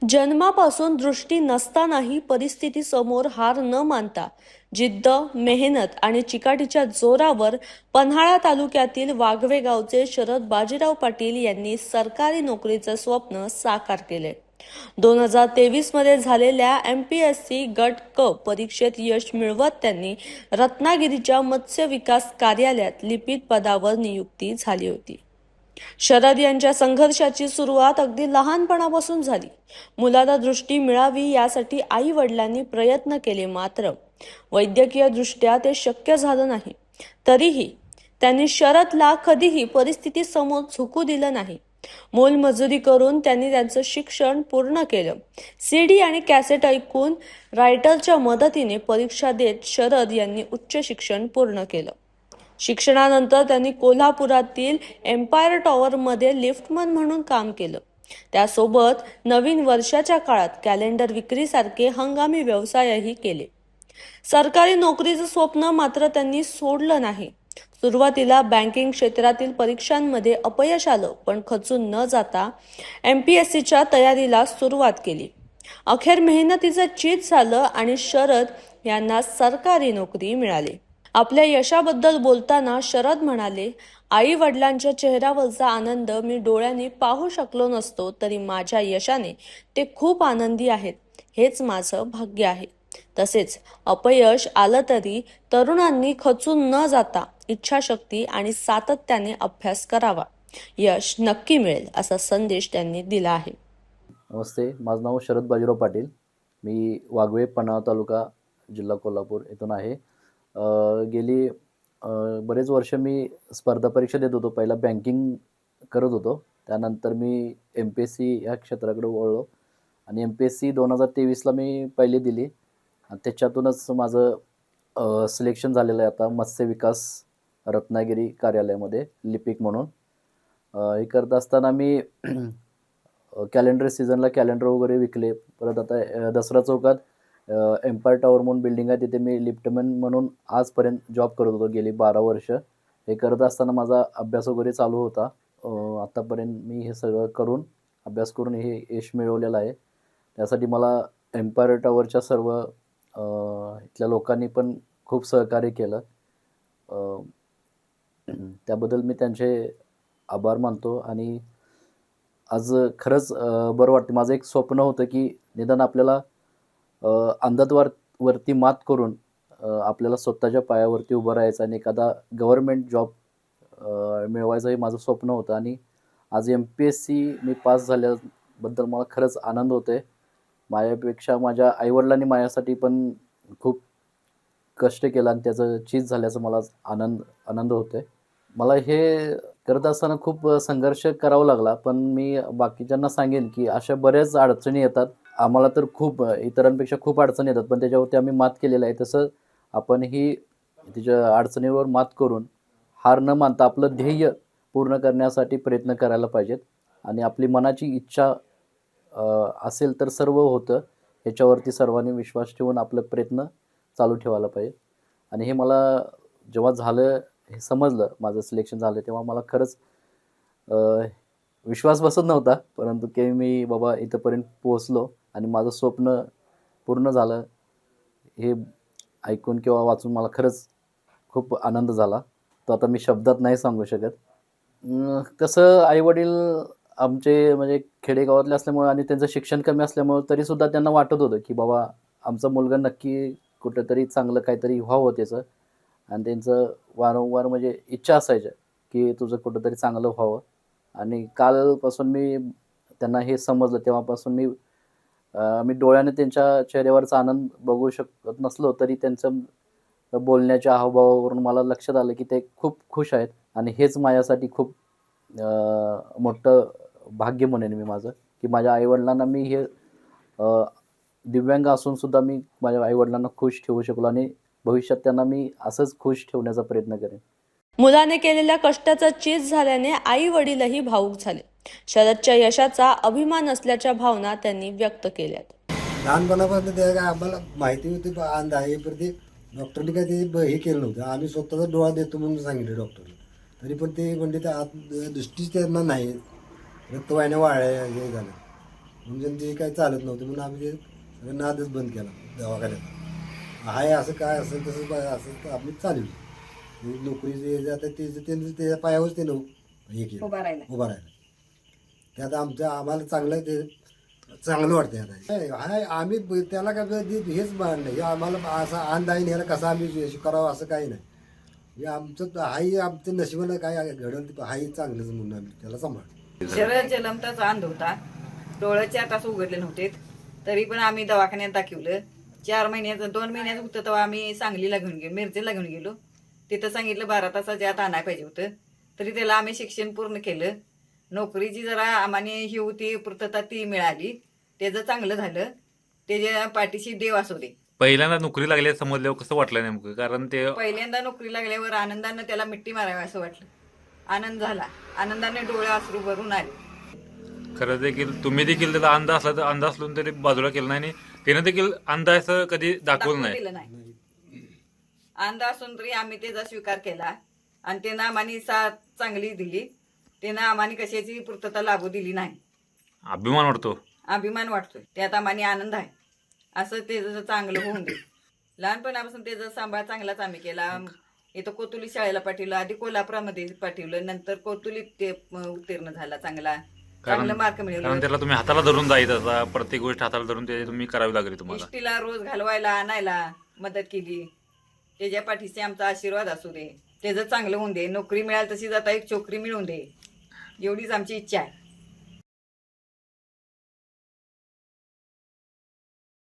जन्मापासून दृष्टी नसतानाही परिस्थितीसमोर हार न मानता जिद्द, मेहनत आणि चिकाटीच्या जोरावर पन्हाळा तालुक्यातील वाघवे गावचे शरद बाजीराव पाटील यांनी सरकारी नोकरीचं स्वप्न साकार केले. 2023 मध्ये झालेल्या MPSC गट क परीक्षेत यश मिळवत त्यांनी रत्नागिरीच्या मत्स्य विकास कार्यालयात लिपिक पदावर नियुक्ती झाली होती. शरद यांच्या संघर्षाची सुरुवात अगदी लहानपणापासून झाली. मुलाला दृष्टी मिळावी यासाठी आई वडिलांनी प्रयत्न केले, मात्र वैद्यकीय दृष्ट्या ते शक्य झालं नाही. तरीही त्यांनी शरदला कधीही परिस्थिती समोर झुकू दिलं नाही. मोलमजुरी करून त्यांनी त्यांचं शिक्षण पूर्ण केलं. CD आणि कॅसेट ऐकून रायटरच्या मदतीने परीक्षा देत शरद यांनी उच्च शिक्षण पूर्ण केलं. शिक्षणानंतर त्यांनी कोल्हापुरातील एम्पायर टॉवरमध्ये लिफ्टमन म्हणून काम केलं. त्यासोबत नवीन वर्षाच्या काळात कॅलेंडर विक्रीसारखे हंगामी व्यवसायही केले. सरकारी नोकरीचं स्वप्न मात्र त्यांनी सोडलं नाही. सुरुवातीला बँकिंग क्षेत्रातील परीक्षांमध्ये अपयश आलं, पण खचून न जाता MPSCच्या तयारीला सुरुवात केली. अखेर मेहनतीचं चीज झालं आणि शरद यांना सरकारी नोकरी मिळाली. आपल्या यशाबद्दल बोलताना शरद म्हणाले, आई वडिलांच्या चेहऱ्यावरचा आनंद मी डोळ्यांनी पाहू शकलो नसतो, तरी माझ्या यशाने ते खूप आनंदी आहेत. हेच माझं भाग्य आहे. तसेच अपयश आलं तरी तरुणांनी खचून न जाता इच्छाशक्ती आणि सातत्याने अभ्यास करावा. यश नक्की मिळेल असा संदेश त्यांनी दिला आहे. नमस्ते, माझं नाव शरद बाजीराव पाटील. मी वाघवे, पन्हाळा तालुका, जिल्हा कोल्हापूर येथून आहे. गेली बरेच वर्ष मी स्पर्धा परीक्षा देत होतो. पहिला बँकिंग करत होतो, त्यानंतर मी MPSC या क्षेत्राकडे वळलो आणि MPSC 2023ला मी पहिली दिली आणि त्याच्यातूनच माझं सिलेक्शन झालेलं आहे आता मत्स्य विकास रत्नागिरी कार्यालयामध्ये लिपिक म्हणून. हे करत असताना मी कॅलेंडर सीझनला कॅलेंडर वगैरे विकले. परत आता दसरा चौकात एम्पायर टॉवर म्हणून बिल्डिंग आहे, तिथे मी लिफ्टमॅन म्हणून आजपर्यंत जॉब करत होतो गेली 12 वर्ष. हे करत असताना माझा अभ्यास वगैरे चालू होता. आत्तापर्यंत मी हे सगळं करून अभ्यास करून हे यश मिळवलेलं आहे. त्यासाठी मला एम्पायर टॉवरच्या सर्व इथल्या लोकांनी पण खूप सहकार्य केलं. त्याबद्दल मी त्यांचे आभार मानतो आणि आज खरंच बरं वाटतं. माझं एक स्वप्न होतं की निदान आपल्याला अंधत्वावरती मात करून आपल्याला स्वतःच्या पायावरती उभं राहायचं आणि एखादा गव्हर्मेंट जॉब मिळवायचं हे माझं स्वप्न होतं. आणि आज MPSC मी पास झाल्याबद्दल मला खरंच आनंद होतो आहे. माझ्यापेक्षा माझ्या आईवडिलांनी माझ्यासाठी पण खूप कष्ट केलं आणि त्याचं चीज झाल्याचं मला आनंद होतो आहे. मला हे करत असताना खूप संघर्ष करावा लागला, पण मी बाकीच्यांना सांगेन की अशा बऱ्याच अडचणी येतात. आम्हाला तर खूप इतरांपेक्षा खूप अडचणी येतात, पण त्याच्यावरती आम्ही मात केलेलं आहे. तसं आपणही तिच्या अडचणीवर मात करून हार न मानता आपलं ध्येय पूर्ण करण्यासाठी प्रयत्न करायला पाहिजेत. आणि आपली मनाची इच्छा असेल तर सर्व होतं. ह्याच्यावरती सर्वांनी विश्वास ठेवून आपलं प्रयत्न चालू ठेवायला पाहिजे. आणि हे मला जेव्हा झालं, हे समजलं माझं सिलेक्शन झालं, तेव्हा मला खरंच विश्वास बसत नव्हता, परंतु की मी बाबा इथंपर्यंत पोहोचलो आणि माझं स्वप्न पूर्ण झालं हे ऐकून किंवा वाचून मला खरंच खूप आनंद झाला. तो आता मी शब्दात नाही सांगू शकत. तसं आईवडील आमचे म्हणजे खेडेगावातले असल्यामुळे आणि त्यांचं शिक्षण कमी असल्यामुळे तरीसुद्धा त्यांना वाटत होतं की बाबा आमचा मुलगा नक्की कुठेतरी चांगलं काहीतरी व्हावं त्याचं. आणि त्यांचं वारंवार म्हणजे इच्छा असायच्या की तुझं कुठंतरी चांगलं व्हावं. आणि कालपासून मी त्यांना हे समजलं तेव्हापासून मी डोळ्याने त्यांच्या चेहऱ्यावरचा आनंद बघू शकत नसलो तरी त्यांचं बोलण्याच्या हावभावावरून मला लक्षात आलं की ते खूप खुश आहेत. आणि हेच माझ्यासाठी खूप मोठं भाग्य म्हणेन मी माझं, की माझ्या आईवडिलांना मी हे दिव्यांग असूनसुद्धा मी माझ्या आईवडिलांना खुश ठेवू शकलो आणि भविष्यात त्यांना मी असंच खुश ठेवण्याचा प्रयत्न करेन. मुलाने केलेल्या कष्टाचा चीज झाल्याने आई वडीलही भावूक झाले. शरदच्या यशाचा अभिमान असल्याच्या भावना त्यांनी व्यक्त केल्यात. लहानपणापासून ते काय आम्हाला माहिती होती अंध आहे, पण ते डॉक्टरने काय ते हे केलं नव्हतं. आम्ही स्वतःचा डोळा देतो म्हणून सांगितलं डॉक्टरने. तरी पण ते म्हणजे त्या दृष्टीच त्यांना नाही, रक्तवाहिन्या वाळल्या हे झालं. म्हणजे ते काही चालत नव्हतं म्हणून आम्ही ते सगळं नादच बंद केला दवाखान्यात. हाय असं काय असेल तसं असं तर आम्ही चालवलं. नोकरी जे जातं त्यांचं त्याच्या पायावरच ते हे केलं उभा राहिला. त्यात आम्हाला चांगलं ते चांगलं वाटतं आता. हाय आम्ही त्याला काय हेच मान नाही, आम्हाला असा आनंद आहे ह्याला कसं आम्ही करावं असं काही नाही. हे आमचं हाही आमचं नशिबाला काय घडलं ते हाही चांगलंच म्हणून आम्ही त्याला सांभाळतो. शरीर जलमताच अंध होता, डोळे 4 तास उघडले नव्हते, तरी पण आम्ही दवाखान्यात दाखवलं. 2 महिन्याचं होतं तेव्हा आम्ही सांगलीला घेऊन गेलो, मिरजेला घेऊन गेलो. तिथं सांगितलं 12 तासाच्या आत आणायला पाहिजे होतं. तरी त्याला आम्ही शिक्षण पूर्ण केलं. नोकरीची जरा आम्हाला ही होती पूर्तता ती मिळाली, त्याचं चांगलं झालं. त्याच्या पाठीशी देव असू दे. पहिल्यांदा नोकरी लागली समजल्यावर कसं वाटलं नेमकं? कारण ते पहिल्यांदा नोकरी लागल्यावर आनंदानं त्याला मिट्टी मारावी असं वाटलं. आनंद झाला, आनंदाने डोळे अश्रू भरून आले. खरं देखील तुम्ही देखील त्याला अंध असला तर अंध असलून तरी बाजूला केलं नाही आणि त्यानं देखील अंध असं कधी दाखवलं नाही. दिलं नाही. अंध असून तरी आम्ही त्याचा स्वीकार केला आणि त्यानं आम्हाला साथ चांगली दिली. त्यानं आम्हाला कशाची पूर्तता लाभू दिली नाही. अभिमान वाटतो. अभिमान वाटतोय, त्यात आम्हाला आनंद आहे. असं त्याचं चांगलं होऊन दे. लहानपणापासून त्याचा सांभाळ चांगलाच आम्ही केला. इथं कोतुली शाळेला पाठवलं, आधी कोल्हापुरामध्ये पाठवलं, नंतर कोतुलीत ते उत्तीर्ण झाला, चांगला मार्क कारण मिळवला. त्याला तुम्ही हाताला धरून जायचा, प्रत्येक गोष्ट हाताला धरून ते तुम्ही करावी लागली तुम्हाला. इष्टीला रोज घालवायला आणायला मदत केली. त्याच्या पाठीशी आमचा आशीर्वाद असू दे. त्याचं चांगलं होऊन दे. नोकरी मिळाल तशी जाता एक छोकरी मिळवून दे, एवढीच आमची इच्छा आहे.